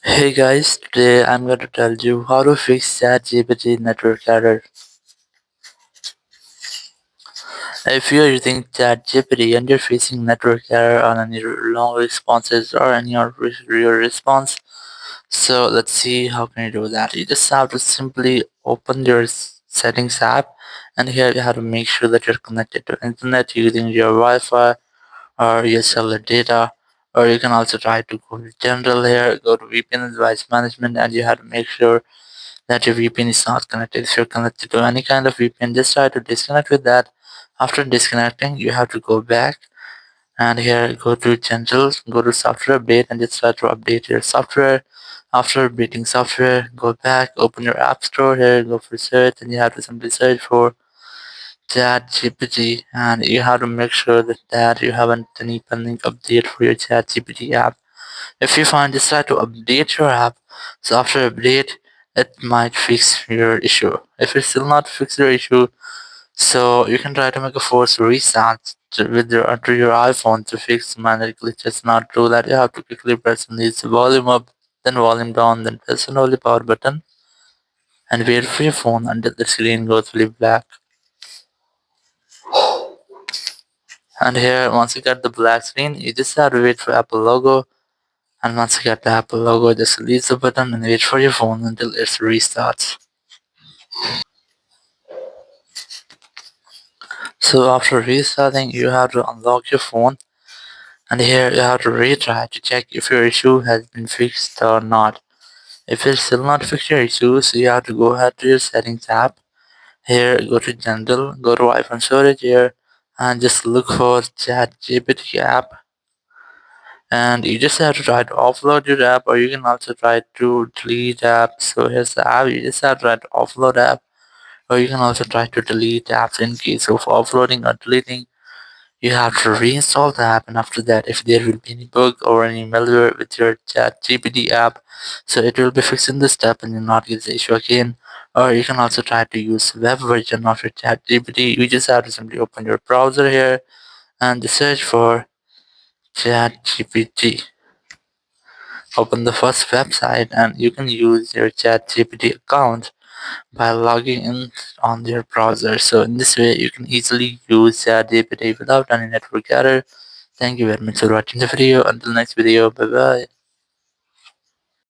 Hey guys, today I'm going to tell you how to fix ChatGPT network error. If you're using ChatGPT and you're facing network error on any long responses or any of your response, so let's see how can you do that. You just have to simply open your settings app, and here you have to make sure that you're connected to internet using your Wi-Fi or your cellular data. Or you can also try to go to general here, go to VPN device management, and you have to make sure that your VPN is not connected. If you're connected to any kind of VPN, just try to disconnect with that. After disconnecting, you have to go back and here go to general, go to software update and just try to update your software. After updating software, go back, open your app store here, go for search, and you have to simply search for ChatGPT, and you have to make sure that you haven't any pending update for your ChatGPT app. If you find this, try to update your app. So after update, it might fix your issue. If it still not fix your issue, so you can try to make a force restart with your iPhone to fix minor glitches. Not true that you have to quickly press on this volume up, then volume down, then press on the power button and wait for your phone until the screen goes fully black. And here, once you get the black screen, you just have to wait for Apple logo. And once you get the Apple logo, just release the button and wait for your phone until it restarts. So after restarting, you have to unlock your phone, and here you have to retry to check if your issue has been fixed or not. If it's still not fixed your issue, so you have to go ahead to your settings app. Here, go to general, go to iPhone storage here, and just look for ChatGPT app. And you just have to try to offload your app, or you can also try to delete app. So here's the app. You just have to try to offload app, or you can also try to delete apps. In case of offloading or deleting, you have to reinstall the app, and after that, if there will be any bug or any malware with your ChatGPT app, so it will be fixing the step and you'll not get the issue again. Or you can also try to use web version of your ChatGPT. You just have to simply open your browser here and search for ChatGPT. Open the first website, and you can use your ChatGPT account by logging in on your browser. So in this way, you can easily use ChatGPT without any network error. Thank you very much for watching the video. Until next video, bye bye.